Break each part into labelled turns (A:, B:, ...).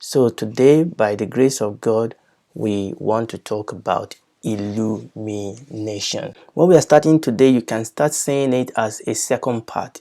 A: So today, by the grace of God, we want to talk about illumination. When we are starting today, you can start saying it as a second part.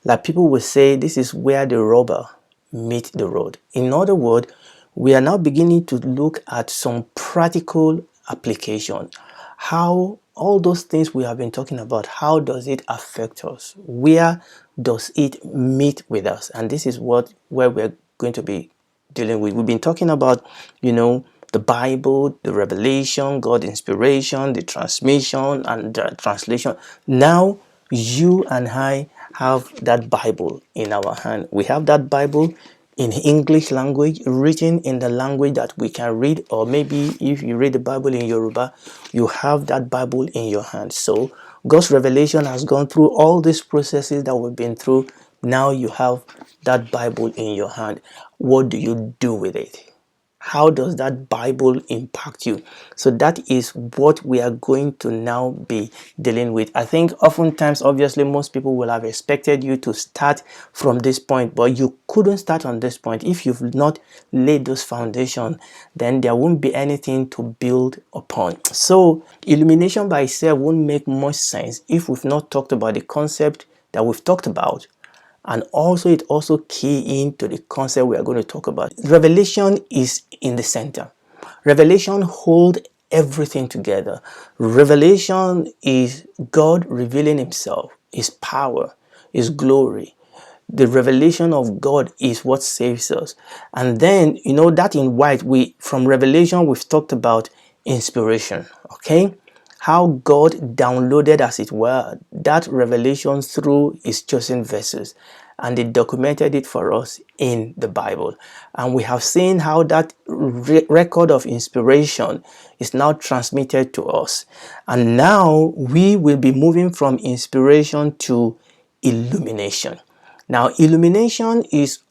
A: Like people will say, this is where the rubber meets the road. In other words, we are now beginning to look at some practical application. How all those things we have been talking about, how does it affect us? Where does it meet with us? And this is where we're going to be dealing with. We've been talking about, the Bible, the revelation, God inspiration, the transmission and the translation. Now you and I have that Bible in our hand. We have that Bible in English language, written in the language that we can read, or maybe if you read the Bible in Yoruba, you have that Bible in your hand. So God's revelation has gone through all these processes that we've been through. Now you have that Bible in your hand. What do you do with it? How does that Bible impact you? So that is what we are going to now be dealing with. I think oftentimes, obviously, most people will have expected you to start from this point, but you couldn't start on this point. If you've not laid those foundations, then there won't be anything to build upon. So illumination by itself won't make much sense if we've not talked about the concept that we've talked about. And also, it also key into the concept we are going to talk about. Revelation is in the center. Revelation holds everything together. Revelation is God revealing himself, his power, his glory. The revelation of God is what saves us. And then, that in white, from Revelation, we've talked about inspiration, okay? How God downloaded, as it were, that revelation through his chosen vessels, and they documented it for us in the Bible. And we have seen how that record of inspiration is now transmitted to us. And now we will be moving from inspiration to illumination. Now, illumination is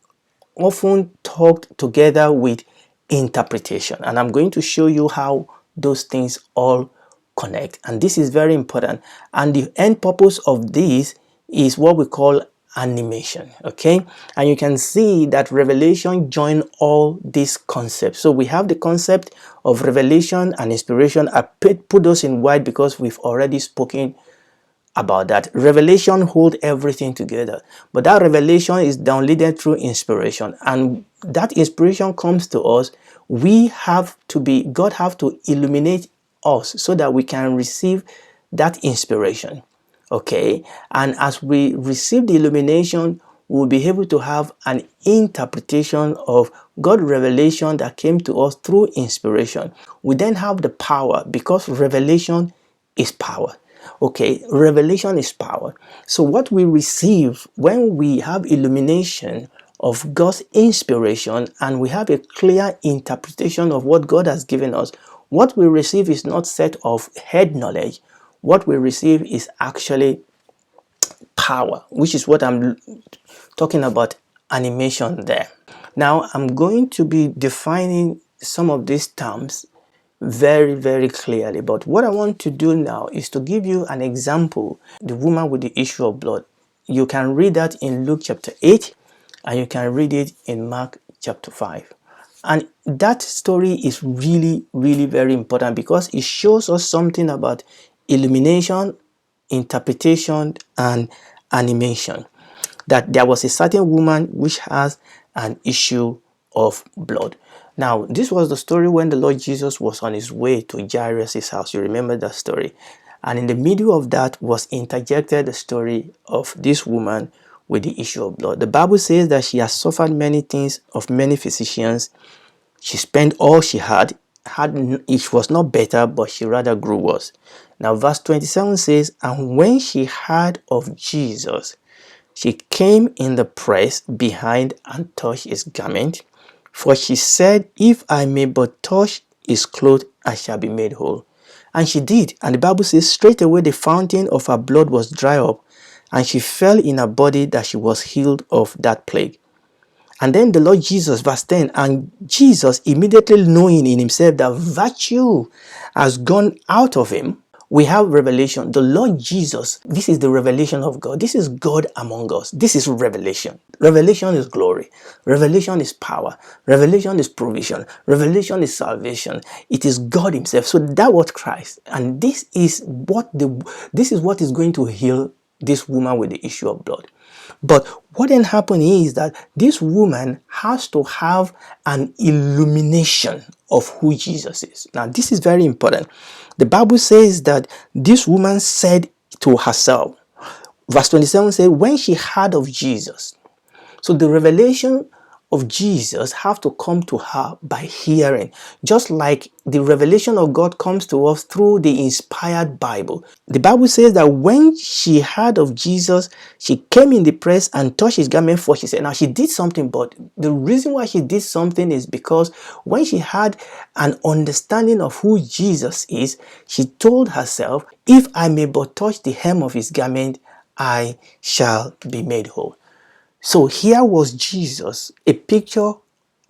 A: often talked together with interpretation, and I'm going to show you how those things all connect. And this is very important, and the end purpose of this is what we call animation. Okay, and you can see that revelation join all these concepts. So we have the concept of revelation and inspiration. I put those in white because we've already spoken about that. Revelation hold everything together, but that revelation is downloaded through inspiration, and that inspiration comes to us. God have to illuminate us so that we can receive that inspiration. Okay, and as we receive the illumination, we'll be able to have an interpretation of God's revelation that came to us through inspiration. We then have the power, because revelation is power. Okay, revelation is power. So what we receive when we have illumination of God's inspiration and we have a clear interpretation of what God has given us, what we receive is not set of head knowledge. What we receive is actually power, which is what I'm talking about, animation there. Now I'm going to be defining some of these terms very, very clearly, but what I want to do now is to give you an example. The woman with the issue of blood, you can read that in Luke chapter 8, and you can read it in Mark chapter 5. And that story is really, really very important because it shows us something about illumination, interpretation, and animation. That there was a certain woman which has an issue of blood. Now, this was the story when the Lord Jesus was on his way to Jairus' house. You remember that story. And in the middle of that was interjected the story of this woman with the issue of blood. The Bible says that she has suffered many things of many physicians. She spent all she had. It was not better, but she rather grew worse. Now, verse 27 says, and when she heard of Jesus, she came in the press behind and touched his garment. For she said, if I may but touch his clothes, I shall be made whole. And she did. And the Bible says, straightway the fountain of her blood was dried up, and she fell in her body that she was healed of that plague. And then the Lord Jesus, verse 10, and Jesus, immediately knowing in himself that virtue has gone out of him, We have revelation. The Lord Jesus, this is the revelation of God. This is God among us. This is revelation. Revelation is glory. Revelation is power. Revelation is provision. Revelation is salvation. It is God himself. So that was Christ. And this is what is going to heal this woman with the issue of blood. But what then happened is that this woman has to have an illumination of who Jesus is. Now, this is very important. The Bible says that this woman said to herself, verse 27 says, when she heard of Jesus. So the revelation of Jesus have to come to her by hearing, just like the revelation of God comes to us through the inspired Bible. The Bible says that when she heard of Jesus, she came in the press and touched his garment, for she said, now she did something, but the reason why she did something is because when she had an understanding of who Jesus is, she told herself, if I may but touch the hem of his garment, I shall be made whole. So here was Jesus, a picture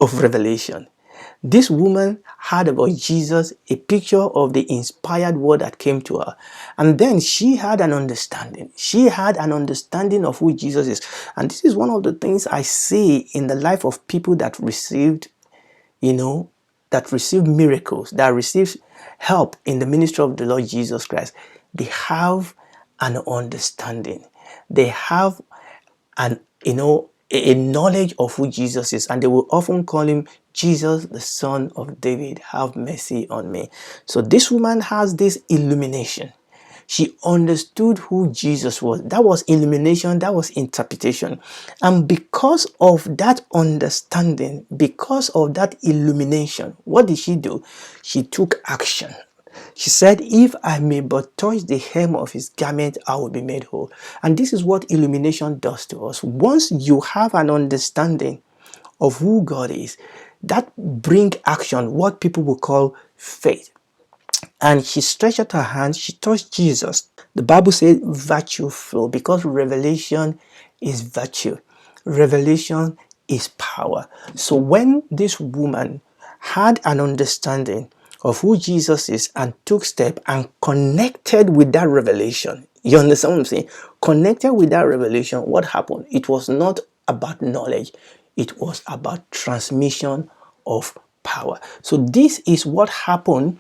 A: of revelation. This woman heard about Jesus, a picture of the inspired word that came to her. And then she had an understanding. She had an understanding of who Jesus is. And this is one of the things I see in the life of people that received, that received miracles, that received help in the ministry of the Lord Jesus Christ. They have an understanding. They have a knowledge of who Jesus is, and they will often call him Jesus, the Son of David, have mercy on me. So this woman has this illumination. She understood who Jesus was. That was illumination, that was interpretation. And because of that understanding, because of that illumination, what did she do? She took action. She said, if I may but touch the hem of his garment, I will be made whole. And this is what illumination does to us. Once you have an understanding of who God is, that brings action, what people will call faith. And she stretched out her hand, she touched Jesus. The Bible says virtue flow, because revelation is virtue. Revelation is power. So when this woman had an understanding of who Jesus is and took step and connected with that revelation, you understand what I'm saying? Connected with that revelation, what happened? It was not about knowledge. It was about transmission of power. So this is what happened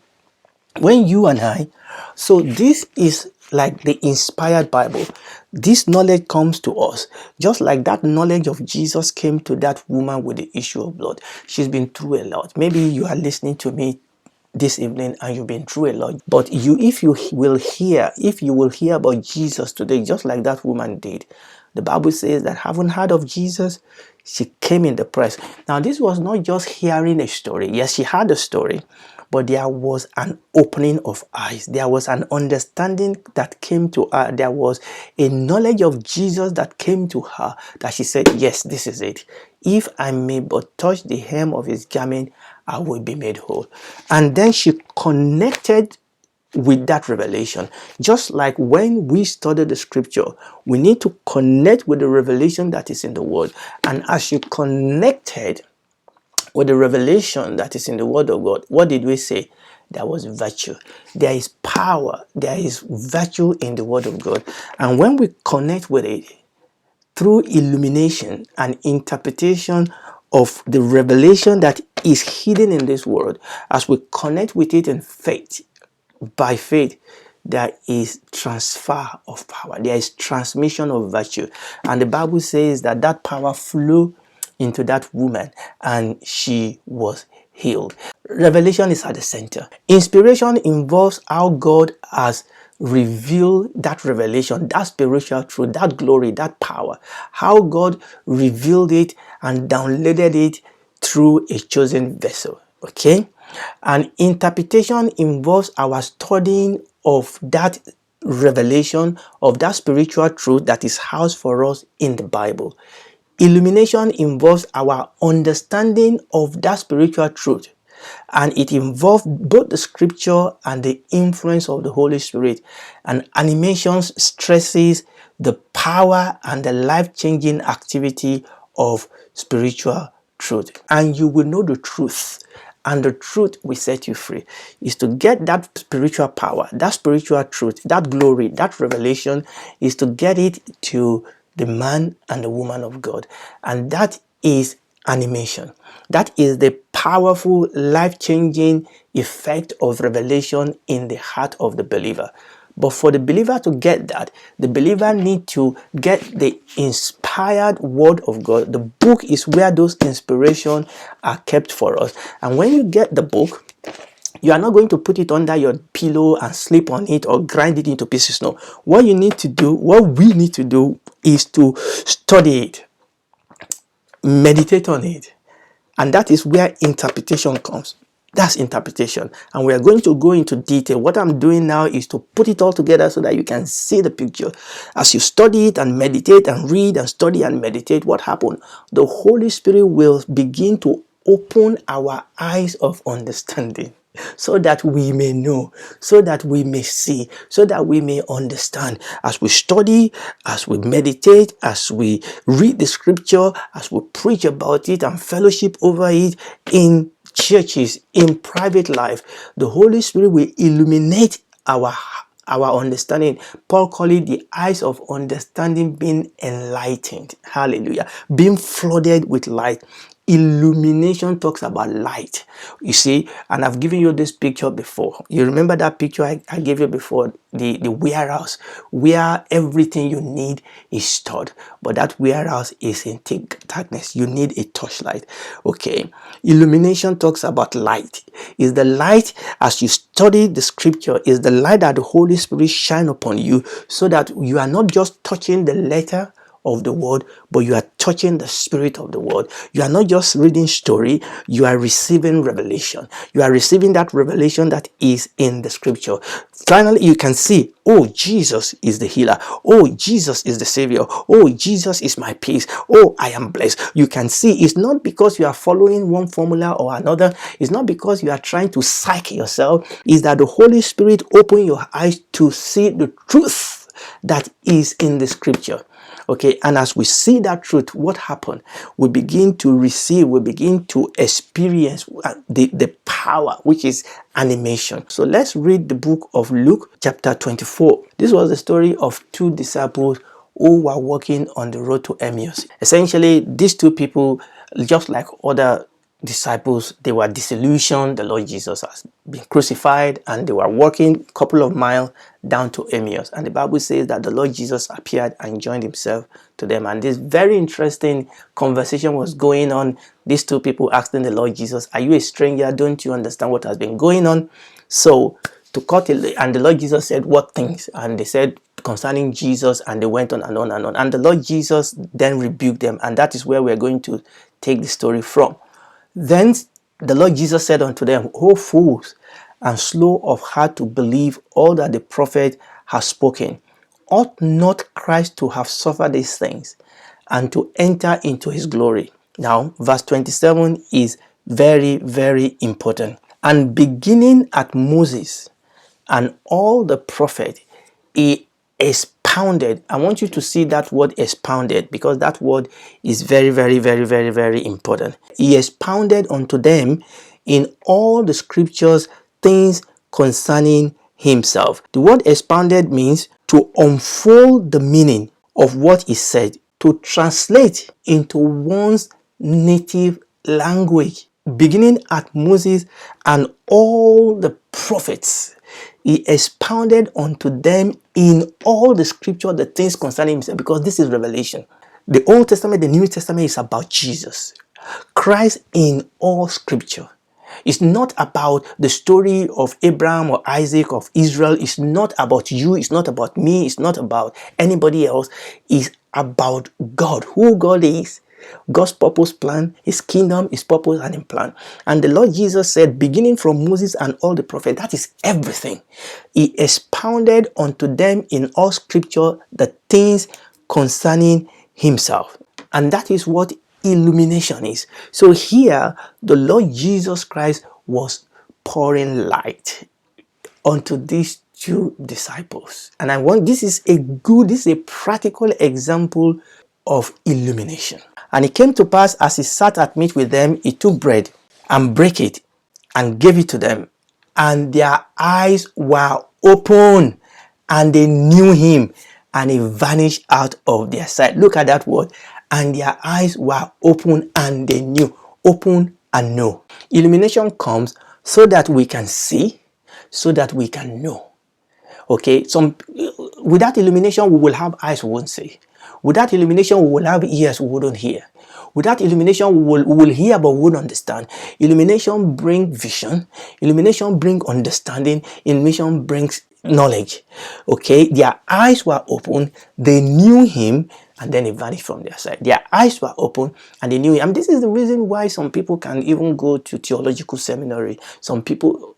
A: when you and I, so this is like the inspired Bible. This knowledge comes to us, just like that knowledge of Jesus came to that woman with the issue of blood. She's been through a lot. Maybe you are listening to me this evening and you've been through a lot, but if you will hear about Jesus today, just like that woman did, the Bible says that having heard of Jesus, she came in the press. Now this was not just hearing a story. Yes, she had a story, but there was an opening of eyes. There was an understanding that came to her. There was a knowledge of Jesus that came to her, that she said, yes, this is it. If I may but touch the hem of his garment, I will be made whole. And then she connected with that revelation. Just like when we study the scripture, we need to connect with the revelation that is in the word. And as you connected with the revelation that is in the word of God, what did we say? There was virtue. There is power. There is virtue in the word of God. And when we connect with it through illumination and interpretation of the revelation that is hidden in this world, as we connect with it in faith, by faith, there is transfer of power. There is transmission of virtue. And the Bible says that that power flew into that woman and she was healed. Revelation is at the center. Inspiration involves how God has revealed that revelation, that spiritual truth, that glory, that power. How God revealed it and downloaded it through a chosen vessel. Okay? And interpretation involves our studying of that revelation, of that spiritual truth that is housed for us in the Bible. Illumination involves our understanding of that spiritual truth, and it involves both the scripture and the influence of the Holy Spirit. And animations stresses the power and the life-changing activity of spiritual truth. And you will know the truth, and the truth will set you free. Is to get that spiritual power, that spiritual truth, that glory, that revelation, is to get it to the man and the woman of God. And that is animation. That is the powerful, life-changing effect of revelation in the heart of the believer. But for the believer to get that, the believer need to get the inspired word of God. The book is where those inspirations are kept for us. And when you get the book, you are not going to put it under your pillow and sleep on it or grind it into pieces. No. What you need to do, what we need to do, is to study it, meditate on it. And that is where interpretation comes. That's interpretation. And we are going to go into detail. What I'm doing now is to put it all together so that you can see the picture. As you study it and meditate and read and study and meditate, what happened? The Holy Spirit will begin to open our eyes of understanding, so that we may know, so that we may see, so that we may understand. As we study, as we meditate, as we read the scripture, as we preach about it and fellowship over it in churches, in private life, the Holy Spirit will illuminate our understanding. Paul called it the eyes of understanding being enlightened. Hallelujah. Being flooded with light. Illumination talks about light, you see. And I've given you this picture before. You remember that picture I gave you before, the warehouse where everything you need is stored, but that warehouse is in thick darkness. You need a torchlight. Okay, illumination talks about light. Is the light, as you study the scripture, is the light that the Holy Spirit shine upon you, so that you are not just touching the letter of the word, but you are touching the spirit of the word. You are not just reading story, you are receiving revelation. You are receiving that revelation that is in the scripture. Finally, you can see, oh, Jesus is the healer. Oh, Jesus is the savior. Oh, Jesus is my peace. Oh, I am blessed. You can see it's not because you are following one formula or another. It's not because you are trying to psych yourself. It's that the Holy Spirit open your eyes to see the truth that is in the scripture. Okay, and as we see that truth, what happened? We begin to receive, we begin to experience the power, which is animation. So let's read the book of Luke chapter 24. This was the story of two disciples who were walking on the road to Emmaus. Essentially, these two people, just like other disciples, they were disillusioned. The Lord Jesus has been crucified, and they were walking a couple of miles down to Emmaus, and the Bible says that the Lord Jesus appeared and joined himself to them, and this very interesting conversation was going on. These two people asking the Lord Jesus, are you a stranger? Don't you understand what has been going on? So to cut it, and the Lord Jesus said, what things? And they said concerning Jesus, and they went on and on and on, and the Lord Jesus then rebuked them, and that is where we're going to take the story from. Then the Lord Jesus said unto them, O fools, and slow of heart to believe all that the prophet has spoken. Ought not Christ to have suffered these things, and to enter into his glory? Now, verse 27 is very, very important. And beginning at Moses and all the prophets, he expounded. I want you to see that word expounded, because that word is very, very, very, very, very important. He expounded unto them in all the scriptures things concerning himself. The word expounded means to unfold the meaning of what is said, to translate into one's native language. Beginning at Moses and all the prophets, he expounded unto them in all the scripture the things concerning himself, because this is revelation. The Old Testament, the New Testament is about Jesus Christ in all scripture. It's not about the story of Abraham or Isaac, of Israel. It's not about you. It's not about me. It's not about anybody else. It's about God, who God is, God's purpose, plan, his kingdom, his purpose and his plan. And the Lord Jesus said, beginning from Moses and all the prophets, that is everything. He expounded unto them in all scripture the things concerning himself. And that is what illumination is. So here, the Lord Jesus Christ was pouring light onto these two disciples. And this is a practical example of illumination. And it came to pass, as he sat at meat with them, he took bread and brake it and gave it to them, and their eyes were open, and they knew him, and he vanished out of their sight. Look at that word. And their eyes were open, and they knew. Open and know. Illumination comes so that we can see, so that we can know. Okay, without illumination we will have eyes, we won't see. Without illumination we will have ears, we wouldn't hear. Without illumination we will hear but we won't understand. Illumination brings vision. Illumination brings understanding. Illumination brings knowledge. Okay, their eyes were open, they knew him, and then he vanished from their sight. Their eyes were open and they knew him. And this is the reason why some people can even go to theological seminary. Some people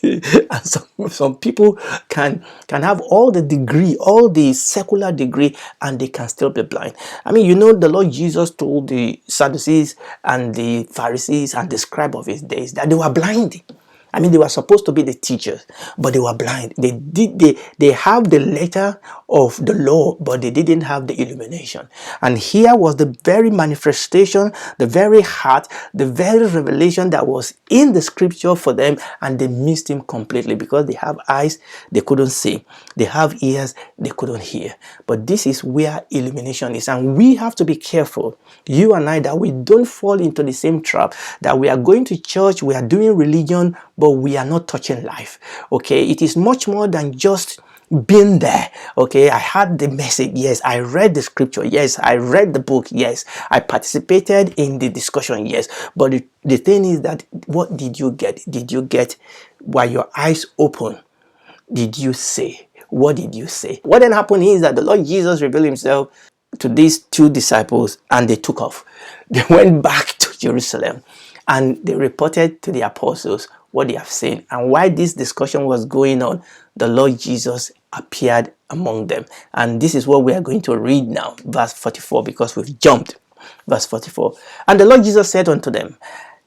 A: and some people can have all the degree, all the secular degree, and they can still be blind. I mean, you know, the Lord Jesus told the Sadducees and the Pharisees and the scribes of his days that they were blind. I mean, they were supposed to be the teachers, but they were blind. They have the letter of the law, but they didn't have the illumination. And here was the very manifestation, the very heart, the very revelation that was in the scripture for them, and they missed him completely because they have eyes, they couldn't see. They have ears, they couldn't hear. But this is where illumination is, and we have to be careful, you and I, that we don't fall into the same trap, that we are going to church, we are doing religion, but we are not touching life. Okay, it is much more than just being there. Okay, I heard the message, yes, I read the scripture, yes, I read the book, yes, I participated in the discussion, yes, but the thing is that, what did you get? Did you get, while your eyes open, did you say? What did you say? What then happened is that the Lord Jesus revealed himself to these two disciples, and they took off. They went back to Jerusalem, and they reported to the apostles what they have seen. And while this discussion was going on, the Lord Jesus appeared among them. And this is what we are going to read now, verse 44, because we've jumped. Verse 44. And the Lord Jesus said unto them,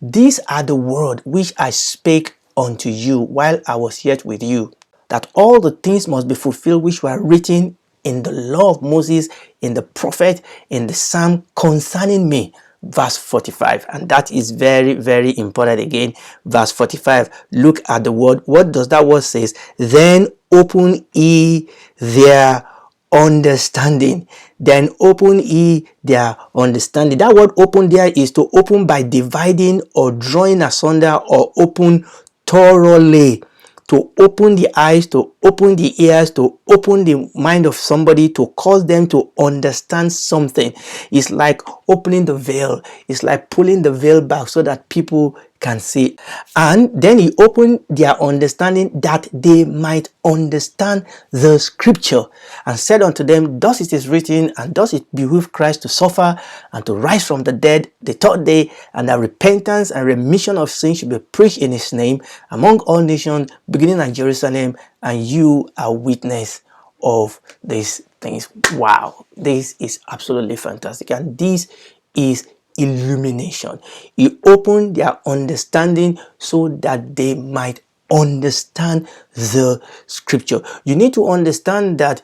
A: these are the words which I spake unto you while I was yet with you, that all the things must be fulfilled which were written in the law of Moses, in the prophet, in the psalm concerning me. Verse 45, and that is very, very important again. Verse 45, look at the word. What does that word says? Then open ye their understanding. Then open ye their understanding. That word open there is to open by dividing or drawing asunder, or open thoroughly. To open the eyes, to open the ears, to open the mind of somebody, to cause them to understand something. It's like opening the veil. It's like pulling the veil back so that people can see. And then he opened their understanding, that they might understand the scripture, and said unto them, thus it is written, and thus it behooved Christ to suffer and to rise from the dead the third day, and that repentance and remission of sins should be preached in his name among all nations, beginning at Jerusalem, and you are witness of these things. Wow, this is absolutely fantastic, and this is illumination. He opened their understanding so that they might understand the scripture. You need to understand that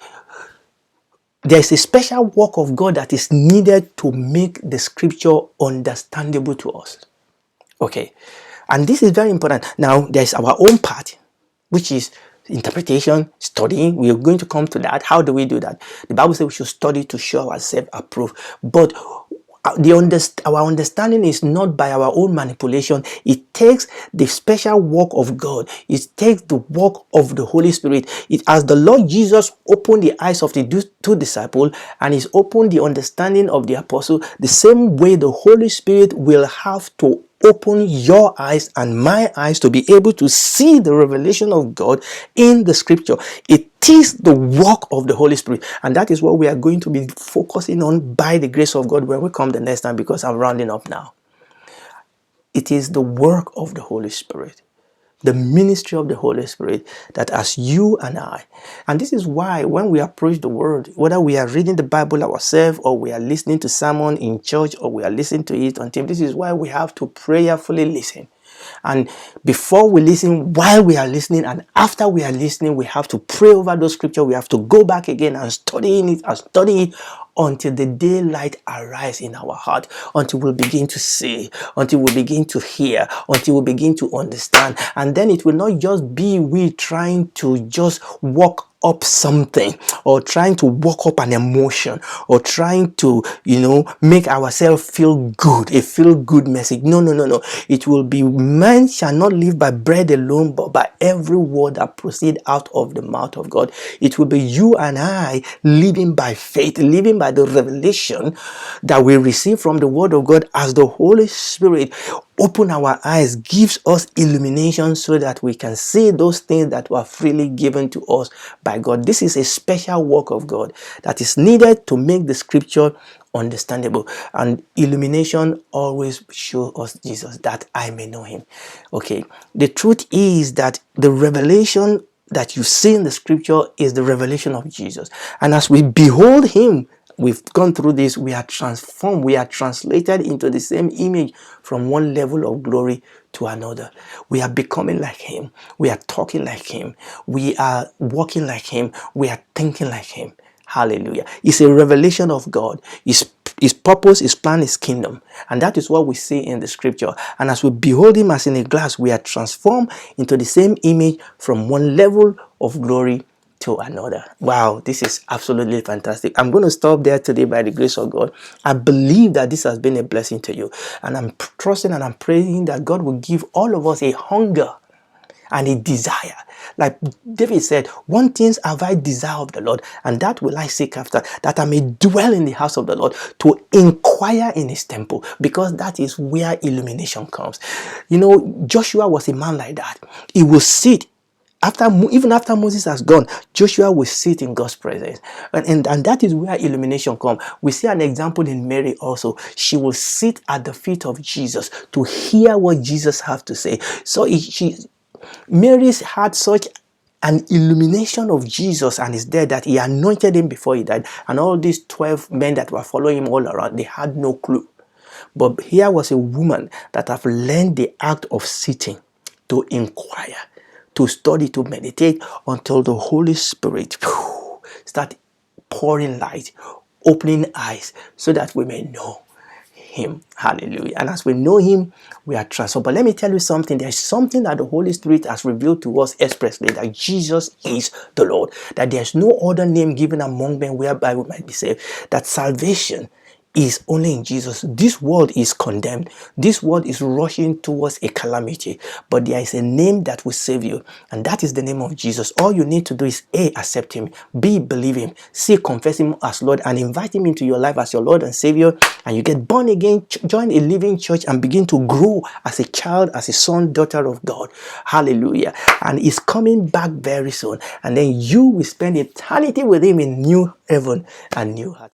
A: there's a special work of God that is needed to make the scripture understandable to us. Okay, and this is very important. Now there's our own part, which is interpretation, studying. We are going to come to that. How do we do that? The Bible says we should study to show ourselves approved. But our understanding is not by our own manipulation. It takes the special work of God. It takes the work of the Holy Spirit. It, as the Lord Jesus opened the eyes of the two disciples, and He's opened the understanding of the apostle, the same way the Holy Spirit will have to open your eyes and my eyes to be able to see the revelation of God in the scripture. It is the work of the Holy Spirit, and that is what we are going to be focusing on by the grace of God when we come the next time, because I'm rounding up now. It is the work of the Holy Spirit, the ministry of the Holy Spirit, that as you and I, and this is why when we approach the word, whether we are reading the Bible ourselves, or we are listening to sermon in church, or we are listening to it on TV, this is why we have to prayerfully listen. And before we listen, while we are listening, and after we are listening, we have to pray over those scriptures. We have to go back again and study it until the daylight arise in our heart, until we begin to see, until we begin to hear, until we begin to understand. And then it will not just be we trying to just walk up something, or trying to walk up an emotion, or trying to make ourselves feel good, a feel good message. No. It will be, man shall not live by bread alone, but by every word that proceeds out of the mouth of God. It will be you and I living by faith, living by the revelation that we receive from the word of God, as the Holy Spirit open our eyes, gives us illumination, so that we can see those things that were freely given to us by God. This is a special work of God that is needed to make the scripture understandable. And illumination always shows us Jesus, that I may know him. Okay, the truth is that the revelation that you see in the scripture is the revelation of Jesus. And as we behold him, we've gone through this, we are transformed, we are translated into the same image from one level of glory to another. We are becoming like him, we are talking like him, we are walking like him, we are thinking like him. Hallelujah. It's a revelation of God. His purpose, his plan, his kingdom. And that is what we see in the scripture. And as we behold him as in a glass, we are transformed into the same image from one level of glory to another. Wow, this is absolutely fantastic. I'm going to stop there today by the grace of God. I believe that this has been a blessing to you. And I'm trusting and I'm praying that God will give all of us a hunger and a desire. Like David said, one thing have I desire of the Lord, and that will I seek after, that I may dwell in the house of the Lord, to inquire in his temple, because that is where illumination comes. Joshua was a man like that. He will sit even after Moses has gone. Joshua will sit in God's presence, and that is where illumination comes. We see an example in Mary also. She will sit at the feet of Jesus to hear what Jesus has to say. So Mary's had such an illumination of Jesus and his death that he anointed him before he died. And all these 12 men that were following him all around, they had no clue. But here was a woman that have learned the act of sitting, to inquire, to study, to meditate, until the Holy Spirit start pouring light, opening eyes, so that we may know him. Hallelujah. And as we know him, we are transformed. But let me tell you something. There's something that the Holy Spirit has revealed to us expressly, that Jesus is the Lord, that there's no other name given among men whereby we might be saved, that salvation is only in Jesus. This world is condemned. This world is rushing towards a calamity. But there is a name that will save you, and that is the name of Jesus. All you need to do is A, accept him, B, believe him, C, confess him as Lord, and invite him into your life as your Lord and Savior, and you get born again, join a living church, and begin to grow as a child, as a son, daughter of God. Hallelujah. And he's coming back very soon, and then you will spend eternity with him in new heaven and new heart.